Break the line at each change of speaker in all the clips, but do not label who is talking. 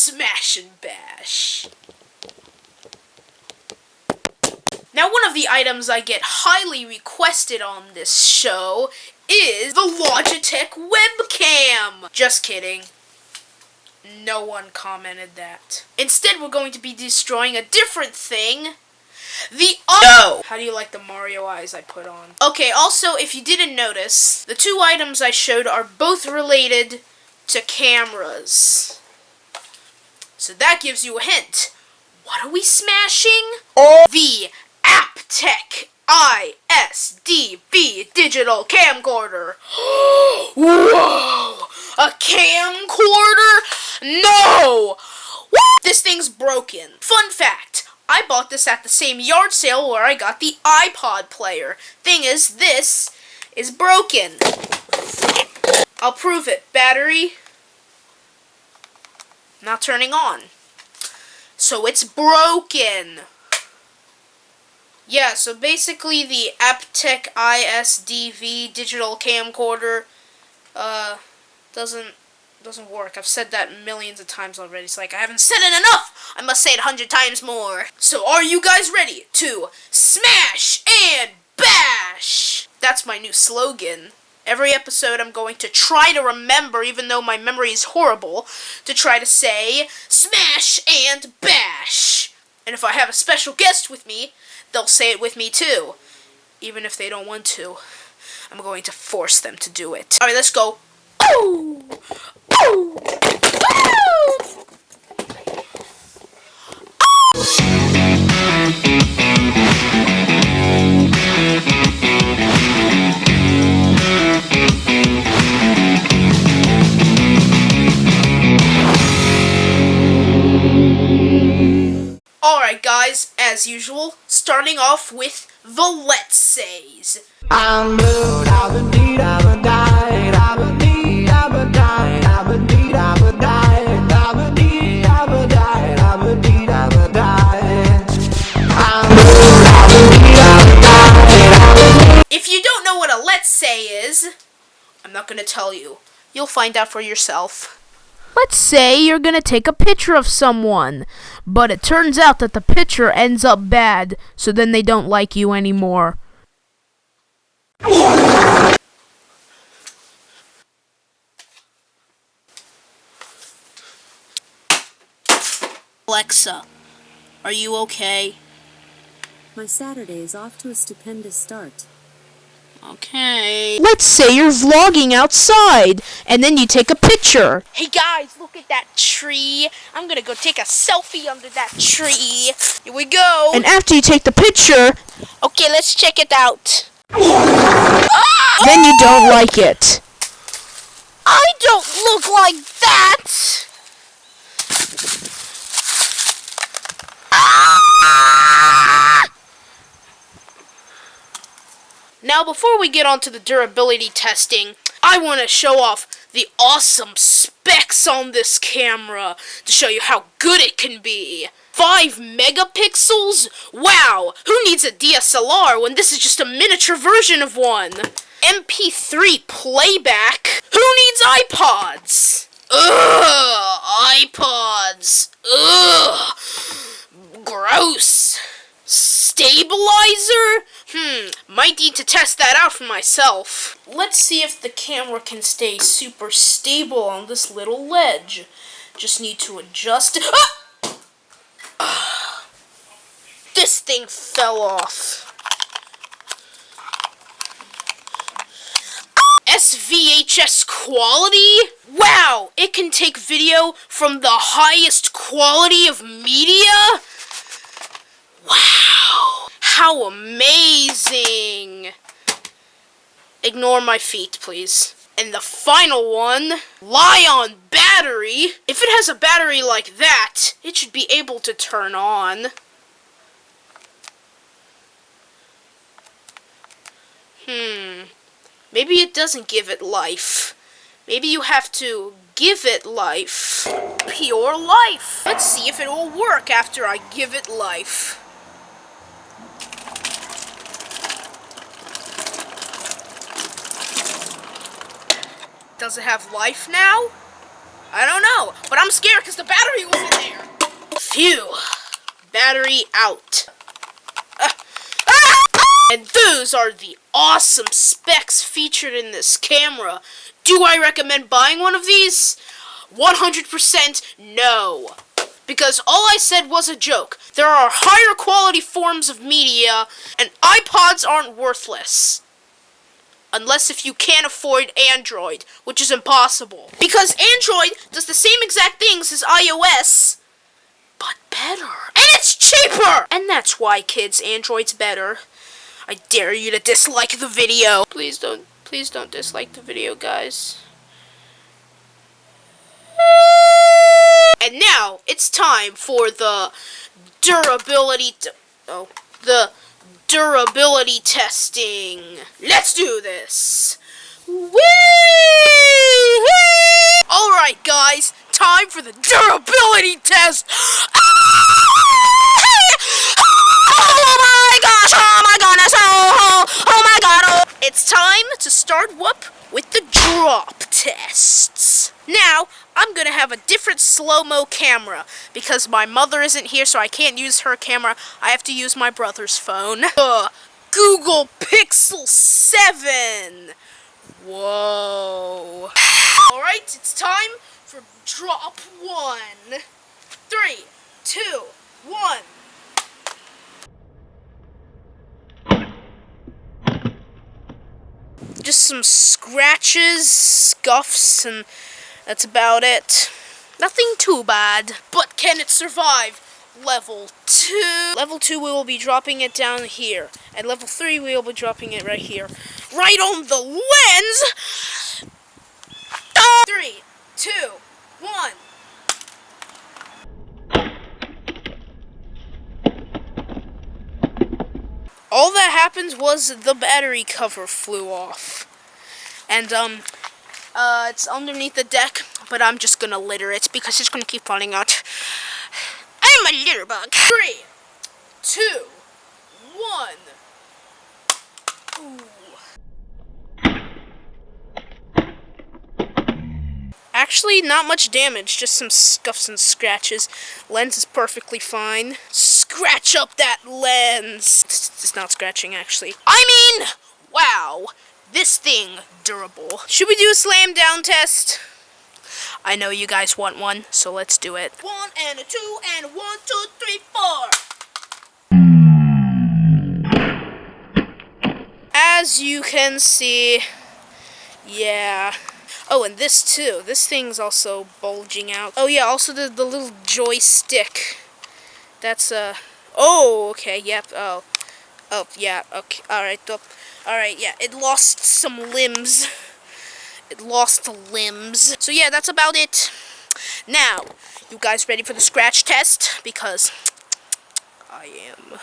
Smash and Bash. Now, one of the items I get highly requested on this show is the Logitech webcam. Just kidding. No one commented that. Instead, we're going to be destroying a different thing. No! How do you like the Mario eyes I put on? Okay, also, if you didn't notice, the two items I showed are both related to cameras. So that gives you a hint. What are we smashing? The Aptec ISDV digital camcorder. Whoa! A camcorder? No! What? This thing's broken. Fun fact, I bought this at the same yard sale where I got the iPod player. Thing is, this is broken. I'll prove it. Battery not turning on. So it's broken. Yeah, so basically the Aptec ISDV digital camcorder doesn't work. I've said that millions of times already. It's like I haven't said it enough. I must say it 100 times more. So are you guys ready to smash and bash? That's my new slogan. Every episode I'm going to try to remember, even though my memory is horrible, to try to say smash and bash. And if I have a special guest with me, they'll say it with me too. Even if they don't want to. I'm going to force them to do it. Alright, let's go. Ooh! Ooh! Ooh! Alright guys, as usual, starting off with the Let's Says.
I'm blue, I've been I've died, I've been I've died, I've been I've died, I've been I've died, I've been I've died. I'm blue, I've died.
If you don't know what a Let's Say is, I'm not gonna tell you. You'll find out for yourself. Let's say you're gonna take a picture of someone, but it turns out that the picture ends up bad, so then they don't like you anymore. Alexa, are you okay?
My Saturday is off to a stupendous start.
Okay. Let's say you're vlogging outside, and then you take a picture. Hey guys, look at that tree. I'm gonna go take a selfie under that tree. Here we go. And after you take the picture, okay, let's check it out. Then you don't like it. I don't look like that. Now, before we get on to the durability testing, I want to show off the awesome specs on this camera to show you how good it can be. 5 megapixels? Wow, who needs a DSLR when this is just a miniature version of one? MP3 playback? Who needs iPods? Ugh, iPods. Ugh, gross. Stabilizer? Might need to test that out for myself. Let's see if the camera can stay super stable on this little ledge. Just need to adjust. Ah! This thing fell off. SVHS quality? Wow, it can take video from the highest quality of media? Wow, how amazing. Ignore my feet, please. And the final one, Li-on battery. If it has a battery like that, it should be able to turn on. Maybe it doesn't give it life. Maybe you have to give it life. Pure life. Let's see if it will work after I give it life. Does it have life now? I don't know, but I'm scared because the battery was in there. Phew. Battery out. And those are the awesome specs featured in this camera. Do I recommend buying one of these? 100% no. Because all I said was a joke. There are higher quality forms of media, and iPods aren't worthless. Unless if you can't afford Android, which is impossible. Because Android does the same exact things as iOS, but better. And it's cheaper! And that's why, kids, Android's better. I dare you to dislike the video. Please don't dislike the video, guys. And now, it's time for the durability testing. Let's do this. Whee! Alright, guys, time for the durability test. Oh my gosh, oh my goodness, oh my god. It's time to start with the drop tests. Now, I'm gonna have a different slow-mo camera because my mother isn't here, so I can't use her camera. I have to use my brother's phone. Google Pixel 7. Whoa. Alright, it's time for drop 1. 3, 2, 1. Just some scratches, scuffs, and that's about it. Nothing too bad. But can it survive level 2? Level 2, we will be dropping it down here. At level 3, we will be dropping it right here. Right on the lens! 3, 2, 1. All that happened was the battery cover flew off. And, it's underneath the deck, but I'm just gonna litter it because it's gonna keep falling out. I'm a litter bug. 3, 2, 1. Ooh. Actually, not much damage, just some scuffs and scratches. Lens is perfectly fine. Scratch up that lens. It's not scratching, actually. I mean, wow. This thing, durable. Should we do a slam down test? I know you guys want one, so let's do it. 1 and a 2 and 1, 2, 3, 4. As you can see, yeah. Oh, and this too. This thing's also bulging out. Oh yeah, also the little joystick. That's oh, okay, yep. Oh, yeah. Okay, all right. Alright, yeah, it lost some limbs. It lost the limbs. So yeah, that's about it. Now, you guys ready for the scratch test? Because I am.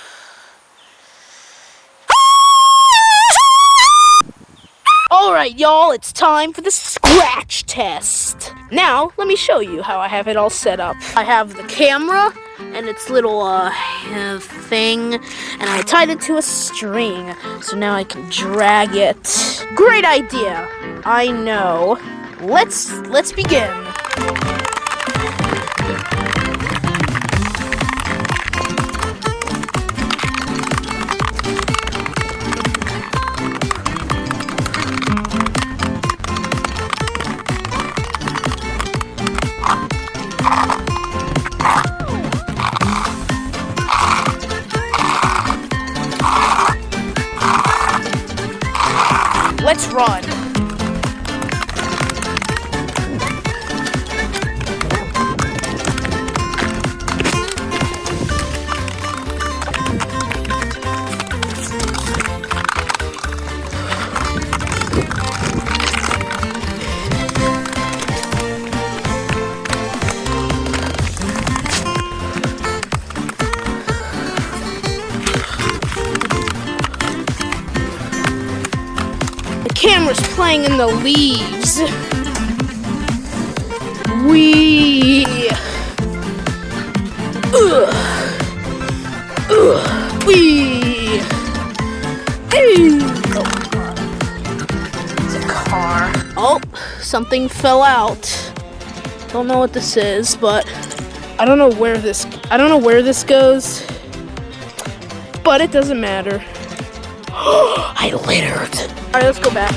Alright, y'all, it's time for the scratch test. Now, let me show you how I have it all set up. I have the camera and its little thing, and I tied it to a string, so now I can drag it. Great idea. I know. Let's begin. Let's run. Camera's playing in the leaves. Wee. Wee. Hey. Oh god. It's a car. Oh, something fell out. Don't know what this is, but I don't know where this goes. But it doesn't matter. I littered. Alright, let's go back.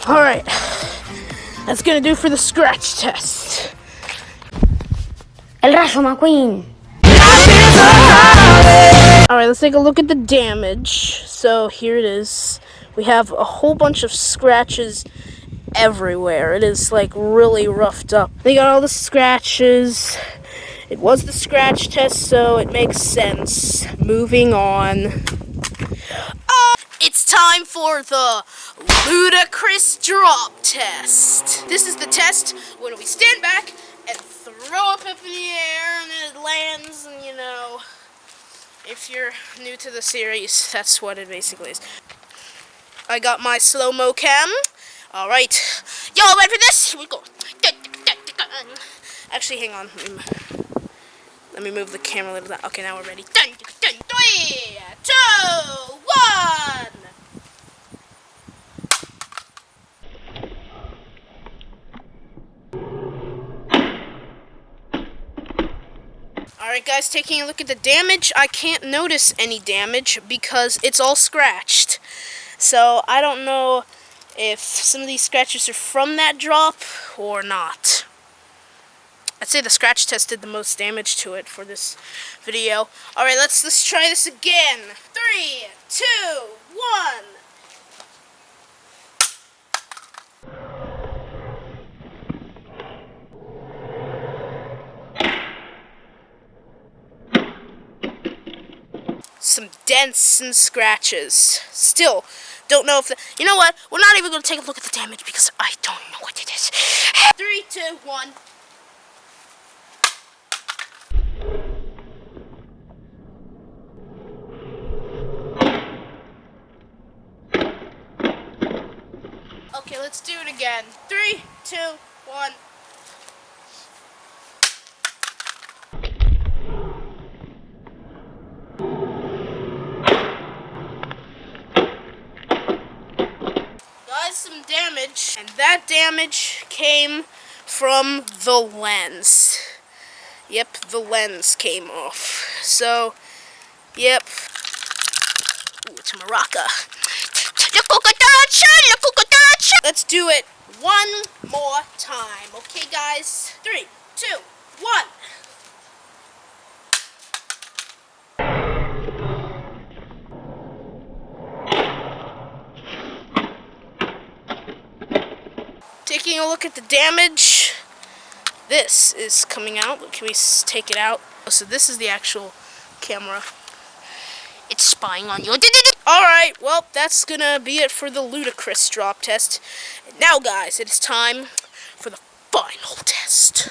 Alright, that's gonna do for the scratch test.
El Rayo McQueen.
Alright, let's take a look at the damage. So here it is. We have a whole bunch of scratches everywhere. It is like really roughed up. They got all the scratches. It was the scratch test, so it makes sense. Moving on. It's time for the Ludacris drop test. This is the test when we stand back and throw up in the air and then it lands, and you know, if you're new to the series, that's what it basically is. I got my slow-mo cam. Alright. Y'all ready for this? Here we go. Actually, hang on. Let me move the camera a little bit. Okay, now we're ready. 3, 2, 1. Alright guys, taking a look at the damage, I can't notice any damage because it's all scratched. So I don't know if some of these scratches are from that drop or not. I'd say the scratch test did the most damage to it for this video. Alright, let's try this again. 3, 2, 1. Some dents and scratches. Still, don't know if the... You know what? We're not even going to take a look at the damage because I don't know what it is. 3, 2, 1. Okay, let's do it again. 3, 2, 1. Some damage, and that damage came from the lens. Yep, the lens came off. So, yep. Ooh, it's a maraca. Let's do it one more time. Okay, guys? 3, 2, 1. Taking a look at the damage, this is coming out. Can we take it out? So this is the actual camera. It's spying on you. Alright, well, that's gonna be it for the Ludacris drop test. And now, guys, it is time for the final test.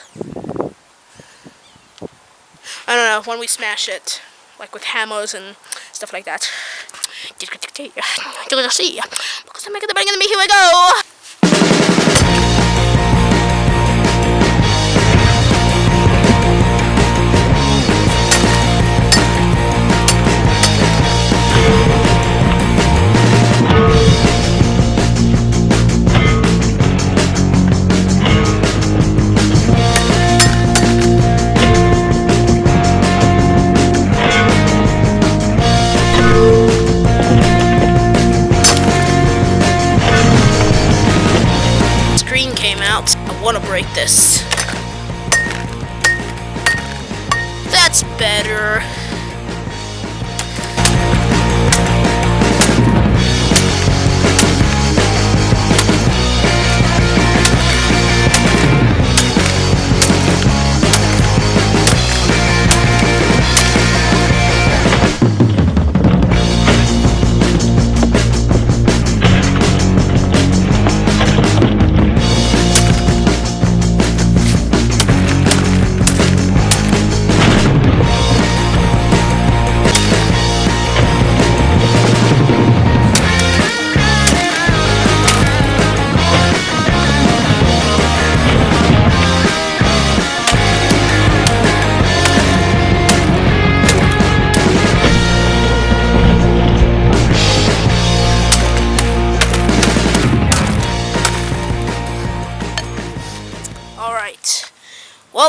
I don't know, when we smash it, like with hammers and stuff like that. You're gonna see. Because I'm making the beginning of me. Here we go. I want to break this. That's better.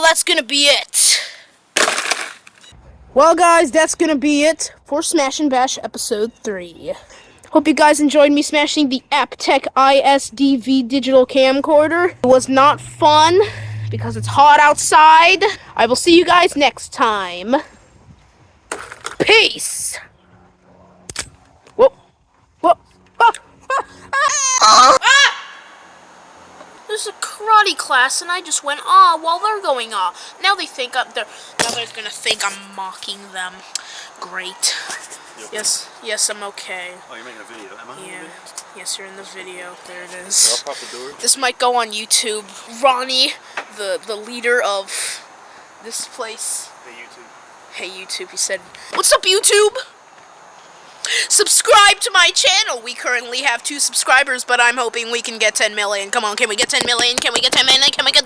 well, that's gonna be it. Well, guys, that's gonna be it for Smash and Bash Episode 3. Hope you guys enjoyed me smashing the Aptec ISDV digital camcorder. It was not fun because it's hot outside. I will see you guys next time. Peace! Whoa. Whoa. There's a karate class, and I just went while they're going Now they think now they're gonna think I'm mocking them. Great. Yes, I'm okay.
Oh, you're making a video. Am I on the
Yeah.
video?
Yes, you're in the video. There it
I'll
is.
pop the door.
This might go on YouTube. Ronnie, the leader of this place.
Hey, YouTube.
Hey YouTube, he said, "What's up, YouTube? Subscribe to my channel." We currently have 2 subscribers, but I'm hoping we can get 10 million. Come on, can we get 10 million? Can we get 10 million? Can we get the